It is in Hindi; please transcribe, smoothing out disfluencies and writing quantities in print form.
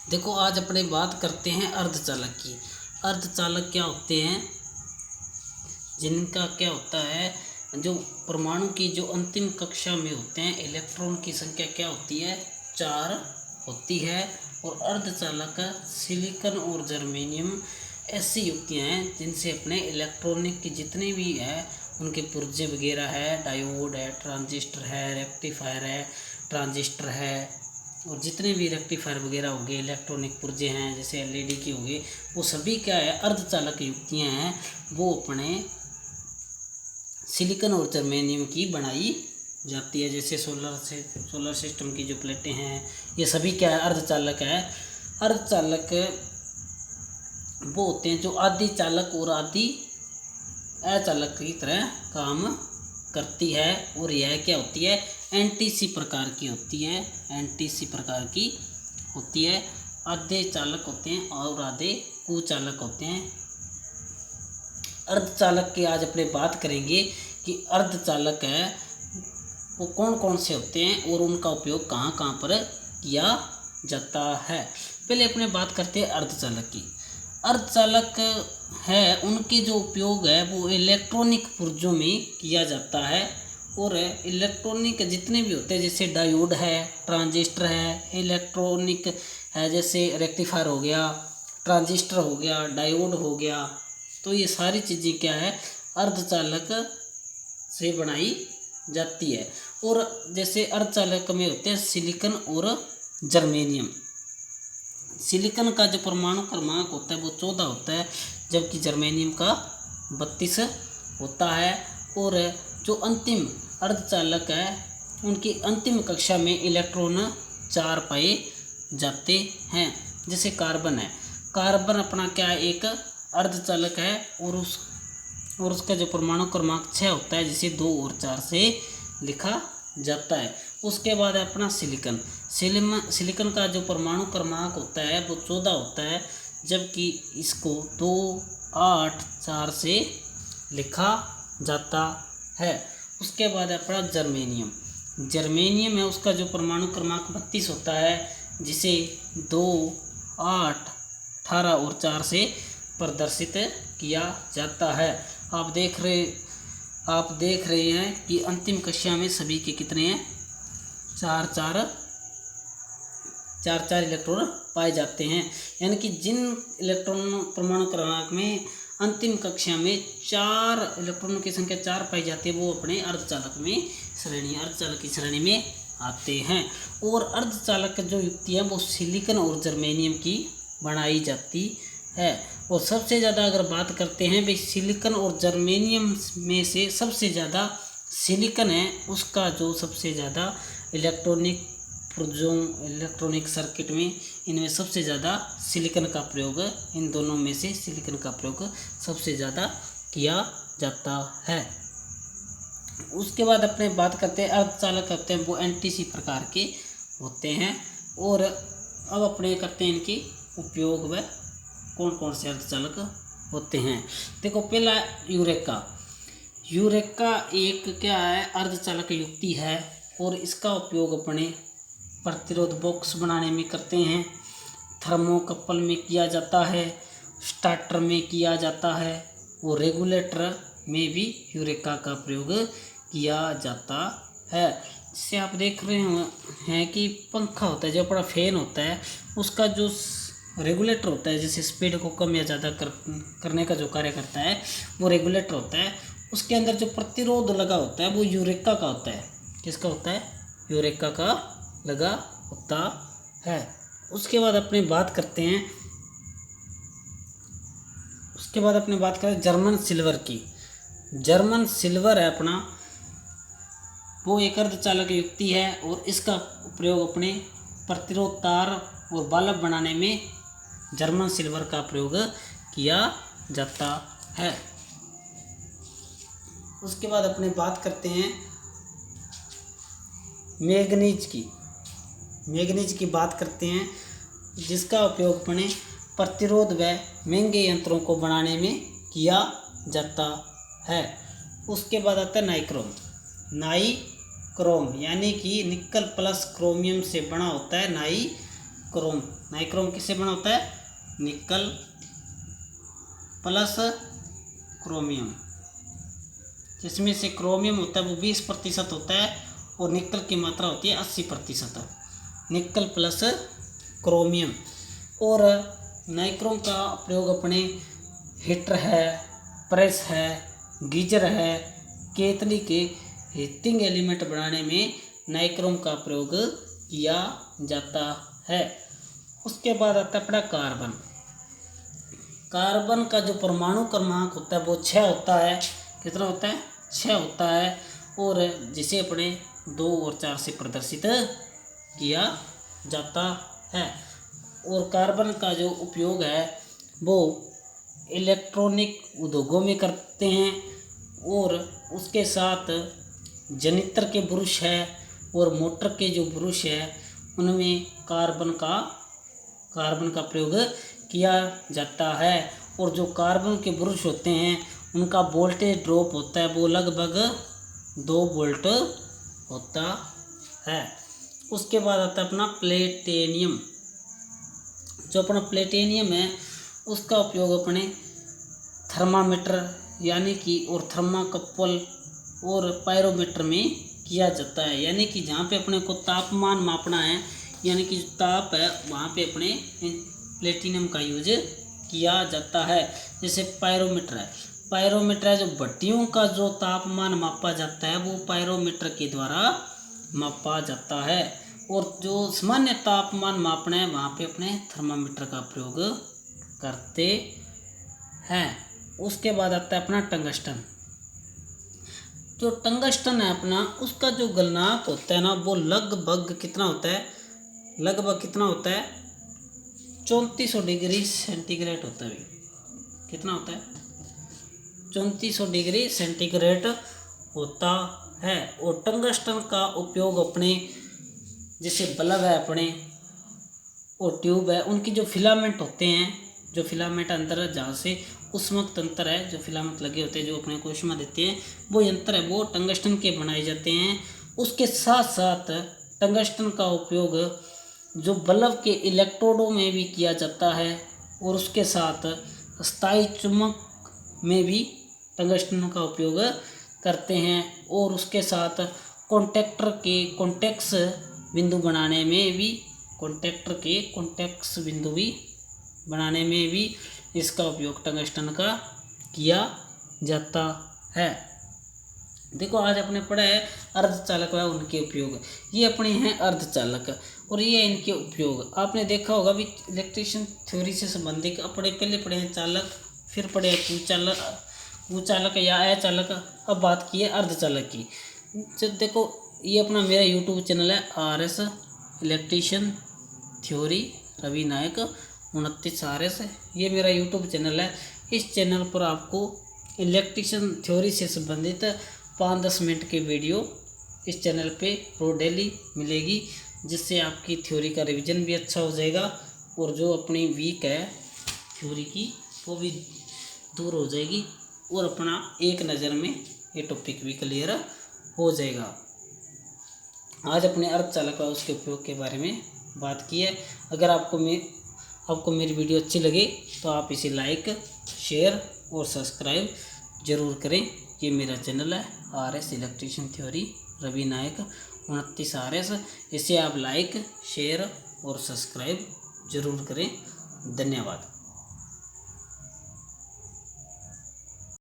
देखो आज अपने बात करते हैं अर्धचालक की। अर्धचालक क्या होते हैं, जिनका क्या होता है, जो परमाणु की जो अंतिम कक्षा में होते हैं इलेक्ट्रॉन की संख्या क्या होती है, 4 होती है। और अर्धचालक सिलिकॉन और जर्मेनियम ऐसी युक्तियाँ हैं जिनसे अपने इलेक्ट्रॉनिक की जितने भी है उनके पुर्जे वगैरह है, डायोड है, ट्रांजिस्टर है, रेक्टिफायर है, ट्रांजिस्टर है, और जितने भी रेक्टिफायर वगैरह हो गए, इलेक्ट्रॉनिक पुर्जे हैं जैसे एलईडी की हो गई, वो सभी क्या है अर्धचालक युक्तियाँ हैं। वो अपने सिलिकॉन और जर्मेनियम की बनाई जाती है। जैसे सोलर सिस्टम की जो प्लेटें हैं ये सभी क्या है अर्धचालक है। अर्धचालक वो होते हैं जो आधि चालक और आधि अचालक की तरह काम करती है। और यह क्या होती है, एनटीसी प्रकार की होती है, एनटीसी प्रकार की होती है। आधे चालक होते हैं और आधे कुचालक होते हैं। अर्धचालक की आज अपने बात करेंगे कि अर्धचालक है वो कौन कौन से होते हैं और उनका उपयोग कहाँ कहाँ पर किया जाता है। पहले अपने बात करते हैं अर्धचालक की। अर्धचालक है उनके जो उपयोग है वो इलेक्ट्रॉनिक पुर्जों में किया जाता है। और इलेक्ट्रॉनिक जितने भी होते हैं जैसे डायोड है, ट्रांजिस्टर है, इलेक्ट्रॉनिक है जैसे रेक्टिफायर हो गया, ट्रांजिस्टर हो गया, डायोड हो गया, तो ये सारी चीज़ें क्या है अर्धचालक से बनाई जाती है। और जैसे अर्धचालक में होते हैं सिलिकॉन और जर्मेनियम। सिलिकॉन का जो परमाणु क्रमांक होता है वो 14 होता है, जबकि जर्मेनियम का 32 होता है। और जो अंतिम अर्धचालक है उनकी अंतिम कक्षा में इलेक्ट्रॉन 4 पाए जाते हैं। जैसे कार्बन है, कार्बन अपना क्या है एक अर्धचालक है और उसका जो परमाणु क्रमांक 6 होता है, जिसे 2 और 4 से लिखा जाता है। उसके बाद है अपना सिलिकॉन। सिलिकॉन का जो परमाणु क्रमांक होता है वो 14 होता है, जबकि इसको 2, 8, 4 से लिखा जाता है। उसके बाद है अपना जर्मेनियम। जर्मेनियम है उसका जो परमाणु क्रमांक 32 होता है, जिसे 2, 8, 18 और 4 से प्रदर्शित किया जाता है। आप देख रहे हैं कि अंतिम कक्षा में सभी के कितने हैं, 4 इलेक्ट्रॉन पाए जाते हैं। यानी कि जिन इलेक्ट्रॉन परमाणु क्रमांक में अंतिम कक्षा में 4 इलेक्ट्रॉनों की संख्या 4 पाई जाती है वो अपने अर्धचालक की श्रेणी में आते हैं। और अर्धचालक जो युक्ति है वो सिलिकॉन और जर्मेनियम की बनाई जाती है। और सबसे ज़्यादा अगर बात करते हैं भाई सिलिकॉन और जर्मेनियम में से सबसे ज़्यादा सिलिकॉन है, उसका जो सबसे ज़्यादा इलेक्ट्रॉनिक पुर्जों, इलेक्ट्रॉनिक सर्किट में इनमें सबसे ज़्यादा सिलिकॉन का प्रयोग, इन दोनों में से सिलिकॉन का प्रयोग सबसे ज़्यादा किया जाता है। उसके बाद अपने बात करते हैं अर्धचालक होते हैं वो एनटीसी प्रकार के होते हैं। और अब अपने करते हैं इनकी उपयोग व कौन कौन से अर्धचालक होते हैं। देखो पहला यूरेका। यूरेका एक क्या है अर्धचालक युक्ति है और इसका उपयोग अपने प्रतिरोध बॉक्स बनाने में करते हैं, थर्मोकपल में किया जाता है, स्टार्टर में किया जाता है और रेगुलेटर में भी यूरेका का प्रयोग किया जाता है। जिससे आप देख रहे हैं कि पंखा होता है, जो अपना फैन होता है, उसका जो रेगुलेटर होता है, जैसे स्पीड को कम या ज़्यादा करने का जो कार्य करता है वो रेगुलेटर होता है। उसके अंदर जो प्रतिरोध लगा होता है वो यूरेका का होता है। किसका होता है, यूरेका का लगा होता है। उसके बाद अपने बात करते हैं जर्मन सिल्वर की। जर्मन सिल्वर है अपना वो एक अर्धचालक युक्ति है और इसका प्रयोग अपने प्रतिरोध तार और बल्ब बनाने में जर्मन सिल्वर का प्रयोग किया जाता है। उसके बाद अपने बात करते हैं मैग्नीज की बात करते हैं, जिसका उपयोग अपने प्रतिरोध व महंगे यंत्रों को बनाने में किया जाता है। उसके बाद आता है नाइक्रोम यानी कि निकल प्लस क्रोमियम से बना होता है क्रोम। नाइक्रोम किससे बना होता है? निकल प्लस क्रोमियम, जिसमें से क्रोमियम होता है वो 20% होता है और निकल की मात्रा होती है 80%। Nickel plus chromium. और नाइक्रोम का प्रयोग अपने हीटर है, प्रेस है, गीजर है, केतली के हीटिंग एलिमेंट बनाने में नाइक्रोम का प्रयोग किया जाता है। उसके बाद आता है अपना कार्बन। कार्बन का जो परमाणु क्रमांक होता है वो 6 होता है। कितना होता है? 6 होता है। और जिसे अपने 2 और 4 से प्रदर्शित किया जाता है। और कार्बन का जो उपयोग है वो इलेक्ट्रॉनिक उद्योगों में करते हैं। और उसके साथ जनित्र के ब्रश है और मोटर के जो ब्रश है उनमें कार्बन का प्रयोग किया जाता है। और जो कार्बन के ब्रश होते हैं उनका वोल्टेज ड्रॉप होता है वो लगभग 2 वोल्ट होता है। उसके बाद आता है अपना प्लेटिनियम। जो अपना प्लेटिनियम है उसका उपयोग अपने थर्मामीटर यानी कि और थर्माकपल और पायरोमीटर में किया जाता है। यानी कि जहाँ पे अपने को तापमान मापना है, यानी कि ताप है, वहाँ पे अपने प्लेटिनियम का यूज किया जाता है। जैसे पायरोमीटर है, जो भट्टियों का जो तापमान मापा जाता है वो पायरोमीटर के द्वारा मापा जाता है। और जो सामान्य तापमान मापना है वहाँ पे अपने थर्मामीटर का प्रयोग करते हैं। उसके बाद आता है अपना टंगस्टन। जो टंगस्टन है अपना, उसका जो गलनांक होता है ना वो लगभग कितना होता है? 3400 डिग्री सेंटीग्रेड होता है। कितना होता है? 3400 डिग्री सेंटीग्रेड होता है। और टंगस्टन का उपयोग अपने जैसे बल्ब है अपने और ट्यूब है, उनकी जो फिलामेंट होते हैं, जो फिलामेंट अंदर जहाँ से ऊष्मक तंत्र है, जो फिलामेंट लगे होते हैं जो अपने को ऊष्मा देते हैं, वो यंत्र है वो टंगस्टन के बनाए जाते हैं। उसके साथ साथ टंगस्टन का उपयोग जो बल्ब के इलेक्ट्रोडों में भी किया जाता है और उसके साथ स्थायी चुंबक में भी टंगस्टन का उपयोग करते हैं। और उसके साथ कॉन्टैक्ट्स बिंदु बनाने में भी इसका उपयोग टंगस्टन का किया जाता है। देखो आज अपने पढ़ा है अर्धचालक व उनके उपयोग। ये अपने हैं अर्धचालक और ये इनके उपयोग। आपने देखा होगा भी इलेक्ट्रिशियन थ्योरी से संबंधित अपने पहले पढ़े हैं चालक, फिर पढ़े हैं कुचालक या अचालक, अब बात की है अर्धचालक की। जब देखो ये अपना मेरा यूट्यूब चैनल है RS इलेक्ट्रिशियन थ्योरी रवि नायक 29 RS, ये मेरा यूट्यूब चैनल है। इस चैनल पर आपको इलेक्ट्रिशियन थ्योरी से संबंधित 5-10 मिनट के वीडियो इस चैनल पे रोज डेली मिलेगी, जिससे आपकी थ्योरी का रिवीजन भी अच्छा हो जाएगा और जो अपनी वीक है थ्योरी की वो भी दूर हो जाएगी और अपना एक नज़र में ये टॉपिक भी क्लियर हो जाएगा। आज अपने अर्धचालक व उसके उपयोग के बारे में बात की है। अगर आपको मेरी वीडियो अच्छी लगे तो आप इसे लाइक, शेयर और सब्सक्राइब ज़रूर करें। ये मेरा चैनल है RS इलेक्ट्रिशियन थ्योरी रवि नायक 29 RS। इसे आप लाइक, शेयर और सब्सक्राइब ज़रूर करें। धन्यवाद।